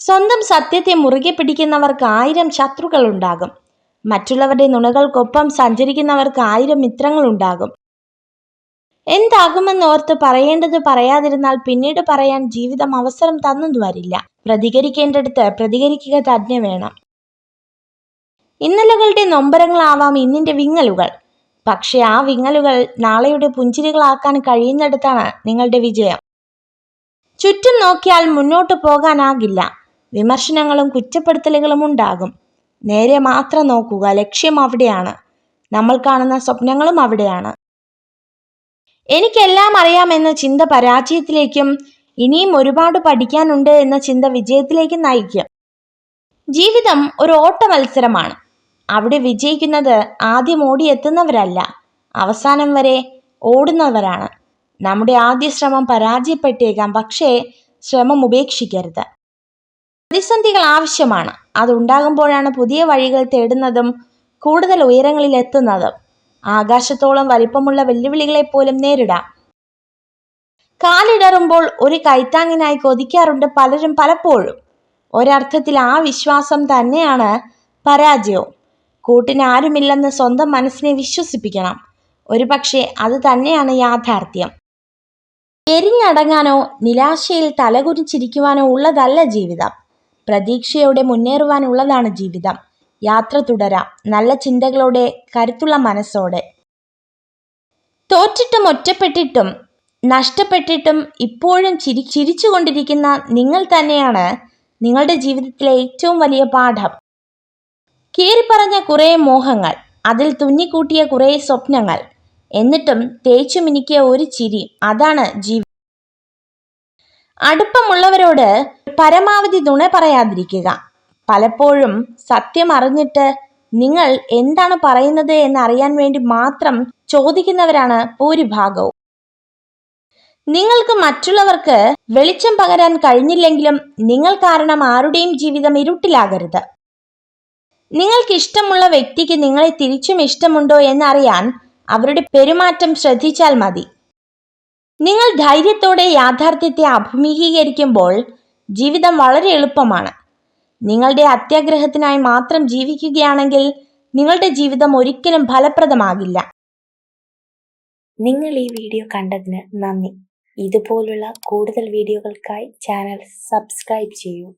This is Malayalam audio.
സ്വന്തം സത്യത്തെ മുറുകെ പിടിക്കുന്നവർക്ക് 1000 ശത്രുക്കൾ ഉണ്ടാകും. മറ്റുള്ളവരുടെ നുണകൾക്കൊപ്പം സഞ്ചരിക്കുന്നവർക്ക് 1000 മിത്രങ്ങളുണ്ടാകും. എന്താകുമെന്നോർത്ത് പറയേണ്ടത് പറയാതിരുന്നാൽ പിന്നീട് പറയാൻ ജീവിതം അവസരം തന്നു വരില്ല. പ്രതികരിക്കേണ്ടടുത്ത് പ്രതികരിക്കുക തന്നെ വേണം. ഇന്നലകളുടെ നൊമ്പരങ്ങളാവാം ഇന്നിന്റെ വിങ്ങലുകൾ. പക്ഷെ ആ വിങ്ങലുകൾ നാളെയുടെ പുഞ്ചിരികളാക്കാൻ കഴിയുന്നിടത്താണ് നിങ്ങളുടെ വിജയം. ചുറ്റും നോക്കിയാൽ മുന്നോട്ട് പോകാനാകില്ല. വിമർശനങ്ങളും കുറ്റപ്പെടുത്തലുകളും ഉണ്ടാകും. നേരെ മാത്രം നോക്കുക. ലക്ഷ്യം അവിടെയാണ്. നമ്മൾ കാണുന്ന സ്വപ്നങ്ങളും അവിടെയാണ്. എനിക്കെല്ലാം അറിയാമെന്ന ചിന്ത പരാജയത്തിലേക്കും ഇനിയും ഒരുപാട് പഠിക്കാനുണ്ട് എന്ന ചിന്ത വിജയത്തിലേക്കും നയിക്കും. ജീവിതം ഒരു ഓട്ട മത്സരമാണ്. അവിടെ വിജയിക്കുന്നത് ആദ്യം ഓടിയെത്തുന്നവരല്ല, അവസാനം വരെ ഓടുന്നവരാണ്. നമ്മുടെ ആദ്യ ശ്രമം പരാജയപ്പെട്ടേക്കാം, പക്ഷേ ശ്രമം ഉപേക്ഷിക്കരുത്. പ്രതിസന്ധികൾ ആവശ്യമാണ്. അതുണ്ടാകുമ്പോഴാണ് പുതിയ വഴികൾ തേടുന്നതും കൂടുതൽ ഉയരങ്ങളിൽ എത്തുന്നതും. ആകാശത്തോളം വലിപ്പമുള്ള വെല്ലുവിളികളെ പോലും നേരിടാം. കാലിടറുമ്പോൾ ഒരു കൈത്താങ്ങിനായി കൊതിക്കാറുണ്ട് പലരും പലപ്പോഴും. ഒരർത്ഥത്തിൽ ആ വിശ്വാസം തന്നെയാണ് പരാജയവും. കൂട്ടിന് ആരുമില്ലെന്ന് സ്വന്തം മനസ്സിനെ വിശ്വസിപ്പിക്കണം. ഒരുപക്ഷെ അത് തന്നെയാണ് യാഥാർത്ഥ്യം. എരിഞ്ഞടങ്ങാനോ നിരാശയിൽ തലകുനിച്ചിരിക്കുവാനോ ഉള്ളതല്ല ജീവിതം. പ്രതീക്ഷയോടെ മുന്നേറുവാനുള്ളതാണ് ജീവിതം. യാത്ര തുടരാം, നല്ല ചിന്തകളോടെ, കരുത്തുള്ള മനസ്സോടെ. തോറ്റിട്ടും ഒറ്റപ്പെട്ടിട്ടും നഷ്ടപ്പെട്ടിട്ടും ഇപ്പോഴും ചിരിച്ചുകൊണ്ടിരിക്കുന്ന നിങ്ങൾ തന്നെയാണ് നിങ്ങളുടെ ജീവിതത്തിലെ ഏറ്റവും വലിയ പാഠം. കീറിപ്പറഞ്ഞ കുറേ മോഹങ്ങൾ, അതിൽ തുന്നിക്കൂട്ടിയ കുറേ സ്വപ്നങ്ങൾ, എന്നിട്ടും തേച്ചു മിനുക്കിയ ഒരു ചിരി, അതാണ് ജീവിതം. അടുപ്പമുള്ളവരോട് പരമാവധി നുണ പറയാതിരിക്കുക. പലപ്പോഴും സത്യം അറിഞ്ഞിട്ട് നിങ്ങൾ എന്താണ് പറയുന്നത് എന്നറിയാൻ വേണ്ടി മാത്രം ചോദിക്കുന്നവരാണ് ഭൂരിഭാഗവും. നിങ്ങൾക്ക് മറ്റുള്ളവർക്ക് വെളിച്ചം പകരാൻ കഴിഞ്ഞില്ലെങ്കിലും നിങ്ങൾ കാരണം ആരുടെയും ജീവിതം ഇരുട്ടിലാകരുത്. നിങ്ങൾക്ക് ഇഷ്ടമുള്ള വ്യക്തിക്ക് നിങ്ങളെ തിരിച്ചും ഇഷ്ടമുണ്ടോ എന്നറിയാൻ അവരുടെ പെരുമാറ്റം ശ്രദ്ധിച്ചാൽ മതി. നിങ്ങൾ ധൈര്യത്തോടെ യാഥാർത്ഥ്യത്തെ അഭിമുഖീകരിക്കുമ്പോൾ ജീവിതം വളരെ എളുപ്പമാണ്. നിങ്ങളുടെ അത്യാഗ്രഹത്തിനായി മാത്രം ജീവിക്കുകയാണെങ്കിൽ നിങ്ങളുടെ ജീവിതം ഒരിക്കലും ഫലപ്രദമാകില്ല. നിങ്ങൾ ഈ വീഡിയോ കണ്ടതിന് നന്ദി. ഇതുപോലുള്ള കൂടുതൽ വീഡിയോകൾക്കായി ചാനൽ സബ്സ്ക്രൈബ് ചെയ്യൂ.